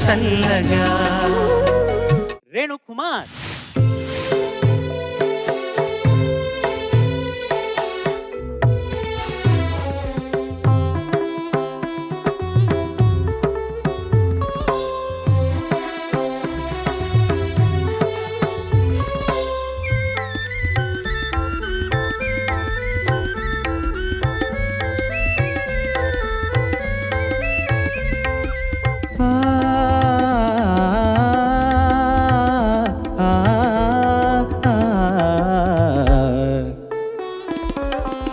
చల్లగా. రేణు కుమార్.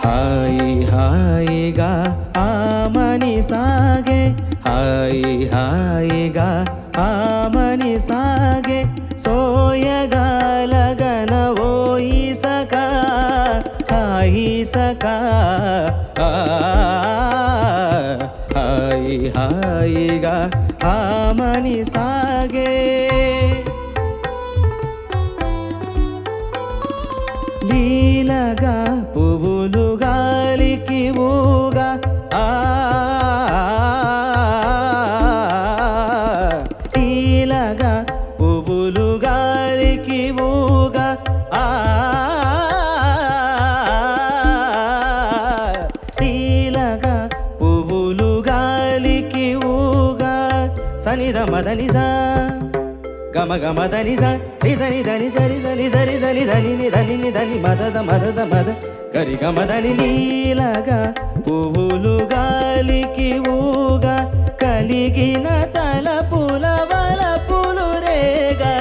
హాయిగా ఆమని సాగే, హాయిగా ఆమని సాగే, సోయగాలగన ఓయిసకా హాయిసకా. హాయిగా ఆమని సాగే, లీలగా పువ్వులు గాలికి ఊగా, లీలగా పువ్వులు గాలికి ఊగా, లీలగా పువ్వులు గాలికి ఊగా. సనిద మదనిజా గమ గమ దని సని దని సరి సని సరి సని దని ని దని ని దని మదద మదద మద గరి గమ దని. లీలగా పువ్వులు గాలికి ఊగా, కలిగిన తలపుల వలపులు రేగా,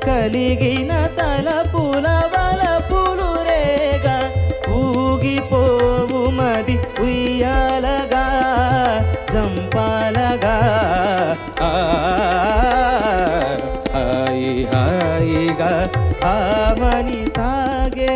కలిగిన తలపుల వలపులు రేగా, ఊగిపోవు మది ఉయ్యాలగా జంపాలగా. హాయిగా ఆమని సాగే,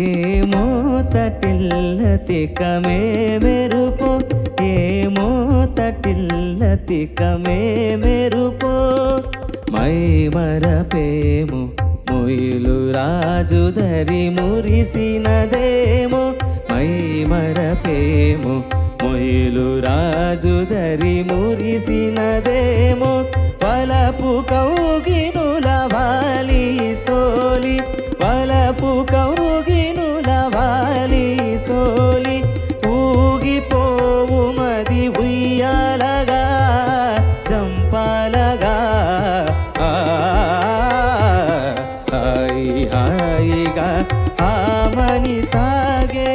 ఏమో తటిల్ల తికమే మెరుపో, ఏమో తటిల్ల తికమే మెరుపో, మై మరపేము మొయిలు రాజు ధరి మురిసినదేమో, మై మరపేము మొయిలు రాజు ధరి మురిసినదేమో, వలపు కౌగినుల వాలి సోలి, వలపు కౌగినుల వాలి సోలి, ఊగిపోవు మది ఉయ్యాలగా జంపాలగా. హాయిగా ఆమని సాగే,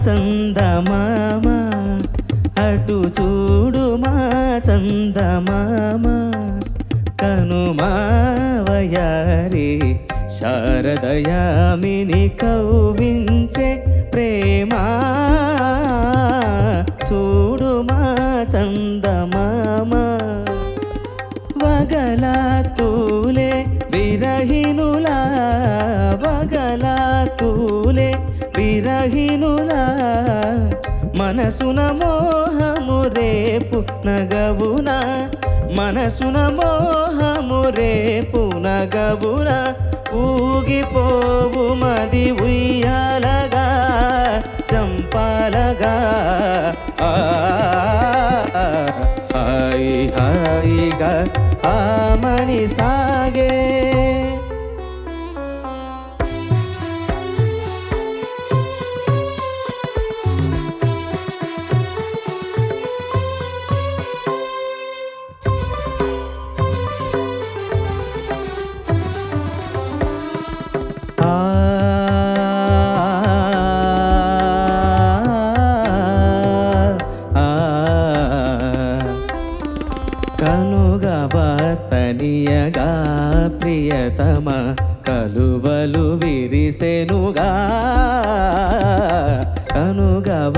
చందమామ అటు చూడు మా చందమామ, కనుమావయారి శారదయామిని కవ్వించే ప్రేమ, చూడు మా చందమామ. వగలా తూలే విరహినులా, వగలా తూలే విరహినులా, మనసున మోహము రేపు నగవున, మనసున మోహము రేపు నగవున, ఊగిపోవు మది ఉయ్యాలగా చంపాలగా హాయి హాయిగా ఆమని సాగే కనుగవతనియగా ప్రియతమ కలువలు విరిసెనుగా కనుగవ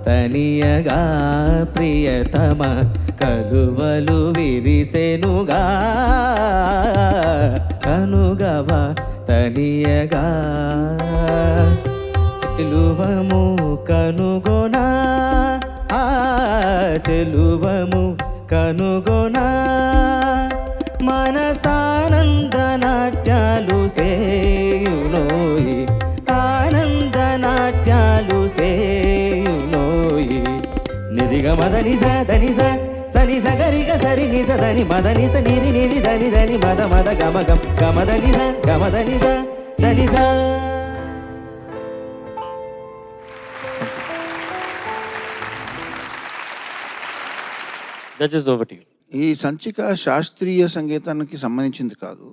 తనియగా ప్రియతమ కలువలు విరిసెనుగా కనుగవ తనియగా చెలువము కనుగొనా చెలువము కనుగొనా మనసానంద నాట్యాలు సేయునోయి ఆనంద నాట్యాలు సేయునోయి నిరిగ మదని సని సని సగరిగ సరి నిస దని మదని స నిరి నిరి దని దని మద మద గమ గమ గమదని స గమదని స దని స. Judges, over to you. ఈ సంచిక శాస్త్రీయ సంగీతానికి సంబంధించింది కాదు.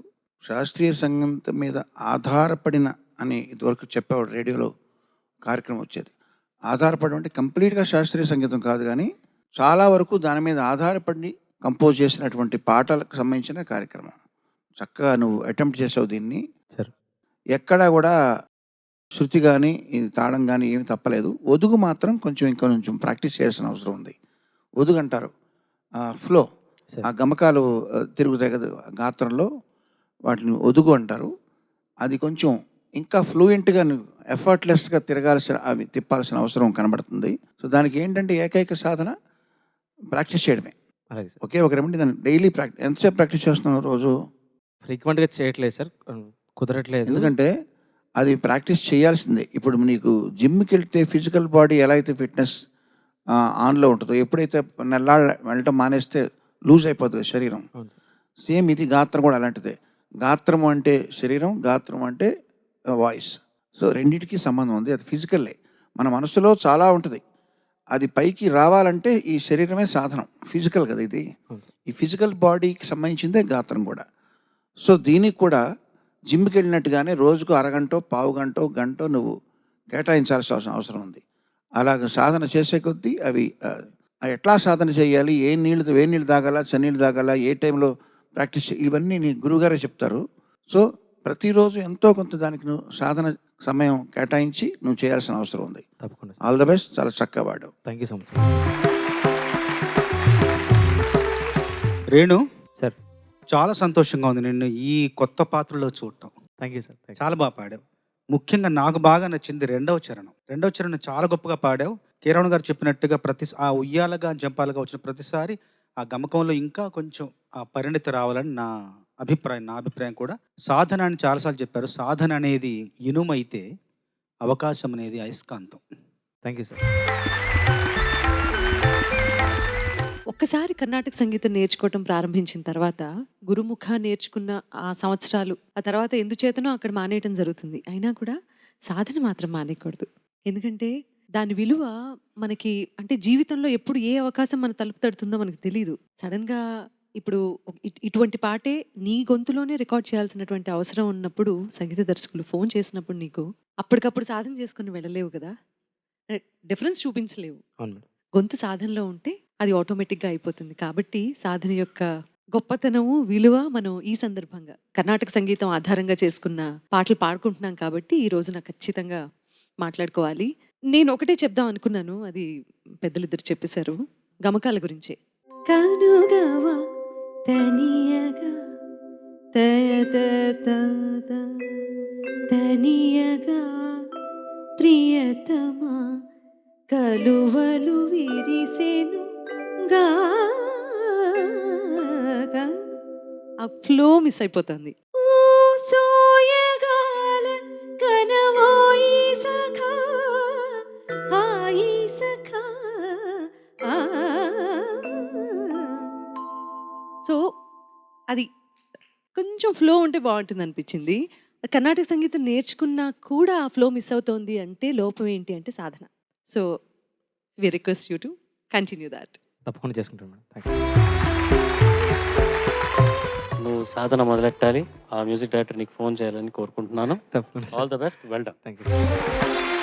శాస్త్రీయ సంగీతం మీద ఆధారపడిన అని ఇదివరకు చెప్పేవాడు రేడియోలో కార్యక్రమం వచ్చేది. ఆధారపడడం అంటే కంప్లీట్గా శాస్త్రీయ సంగీతం కాదు, కానీ చాలా వరకు దాని మీద ఆధారపడి కంపోజ్ చేసినటువంటి పాటలకు సంబంధించిన కార్యక్రమం. చక్కగా నువ్వు అటెంప్ట్ చేసావు దీన్ని. సరే, ఎక్కడా కూడా శృతి కానీ ఇది తాళం కానీ ఏమి తప్పలేదు. ఒదుగు మాత్రం కొంచెం ప్రాక్టీస్ చేయాల్సిన అవసరం ఉంది. ఒదుగు అంటారు ఫ్లో, ఆ గమకాలు తిరుగుతాయి కదా గాత్రంలో, వాటిని ఒదుగు అంటారు. అది కొంచెం ఇంకా ఫ్లూయెంట్గా ఎఫర్ట్లెస్గా అవి తిప్పాల్సిన అవసరం కనబడుతుంది. సో దానికి ఏంటంటే ఏకైక సాధన ప్రాక్టీస్ చేయడమే. ఒకే ఒక రెమెడీ. దాన్ని డైలీ ఎంతసేపు ప్రాక్టీస్ చేస్తున్నావు రోజు? ఫ్రీక్వెంట్గా చేయట్లేదు సార్, కుదరట్లేదు. ఎందుకంటే అది ప్రాక్టీస్ చేయాల్సిందే. ఇప్పుడు నీకు జిమ్కి వెళ్తే ఫిజికల్ బాడీ ఎలా అయితే ఫిట్నెస్ ఆన్లో ఉంటుందో, ఎప్పుడైతే నెల్లాళ్ళు వెళ్ళటం మానేస్తే లూజ్ అయిపోతుంది శరీరం. సేమ్ ఇది గాత్రం కూడా అలాంటిదే. గాత్రము అంటే శరీరం, గాత్రం అంటే వాయిస్. సో రెండింటికి సంబంధం ఉంది. అది ఫిజికల్లే. మన మనసులో చాలా ఉంటుంది. అది పైకి రావాలంటే ఈ శరీరమే సాధనం. ఫిజికల్ కదా ఇది. ఈ ఫిజికల్ బాడీకి సంబంధించిందే గాత్రం కూడా. సో దీనికి కూడా జిమ్కి వెళ్ళినట్టుగానే రోజుకు అరగంటో పావు గంటో నువ్వు కేటాయించాల్సిన అవసరం ఉంది. అలాగ సాధన చేసే కొద్దీ అవి ఎట్లా సాధన చేయాలి, వేడి నీళ్ళు తాగాల, చన్నీళ్ళు తాగాల, ఏ టైంలో ప్రాక్టీస్, ఇవన్నీ నీ గురువుగారే చెప్తారు. సో ప్రతిరోజు ఎంతో కొంత దానికి నువ్వు సాధన సమయం కేటాయించి నువ్వు చేయాల్సిన అవసరం ఉంది. తప్పకుండా. All the best. చాలా చక్కగా వాడావు. Thank you so much Renu sir. చాలా సంతోషంగా ఉంది నిన్ను ఈ కొత్త పాత్రలో చూడటం. Thank you sir. చాలా బాగా పాడావు. ముఖ్యంగా నాకు బాగా నచ్చింది రెండవ చరణం చాలా గొప్పగా పాడావు. కీరవణ గారు చెప్పినట్టుగా ఆ ఉయ్యాలగా జంపాలుగా వచ్చిన ప్రతిసారి ఆ గమకంలో ఇంకా కొంచెం ఆ పరిణితి రావాలని నా అభిప్రాయం కూడా. సాధన అని చాలాసార్లు చెప్పారు. సాధన అనేది ఇనుమైతే అవకాశం అనేది అయస్కాంతం. Thank you sir. ఒక్కసారి కర్ణాటక సంగీతం నేర్చుకోవటం ప్రారంభించిన తర్వాత గురుముఖ నేర్చుకున్న ఆ సంవత్సరాలు ఆ తర్వాత ఎందుచేతనో అక్కడ మానేయటం జరుగుతుంది. అయినా కూడా సాధన మాత్రం మానేయకూడదు. ఎందుకంటే దాని విలువ మనకి అంటే జీవితంలో ఎప్పుడు ఏ అవకాశం మన తలుపు తడుతుందో మనకు తెలియదు. సడన్గా ఇప్పుడు ఇటువంటి పాటే నీ గొంతులోనే రికార్డ్ చేయాల్సినటువంటి అవసరం ఉన్నప్పుడు సంగీత దర్శకులు ఫోన్ చేసినప్పుడు నీకు అప్పటికప్పుడు సాధన చేసుకుని వెళ్ళలేవు కదా, డిఫరెన్స్ చూపించలేవు. గొంతు సాధనలో ఉంటే అది ఆటోమేటిక్గా అయిపోతుంది. కాబట్టి సాధన యొక్క గొప్పతనము విలువ మనం ఈ సందర్భంగా కర్ణాటక సంగీతం ఆధారంగా చేసుకున్న పాటలు పాడుకుంటున్నాం కాబట్టి ఈ రోజున ఖచ్చితంగా మాట్లాడుకోవాలి. నేను ఒకటే చెప్దాం అనుకున్నాను, అది పెద్దలిద్దరు చెప్పేశారు గమకాల గురించే. కనుగవా తనియగా తనియగా ప్రియతమా కలువలు విరిసెను గా, ఆ ఫ్లో మిస్ అయిపోతుంది. సోయగాల కనవోయి సఖా కొంచెం ఫ్లో ఉంటే బాగుంటుంది అనిపించింది. కర్ణాటక సంగీతం నేర్చుకున్నా కూడా ఆ ఫ్లో మిస్ అవుతోంది అంటే లోపం ఏంటి అంటే సాధన. So we request you to continue that. తప్పకుండా చేసుకుంటాను మేడం. Thank you. నువ్వు సాధన మొదలెట్టాలి. ఆ మ్యూజిక్ డైరెక్టర్ నీకు ఫోన్ చేయాలని కోరుకుంటున్నాను. తప్పకుండా all the best. Well done. Thank you.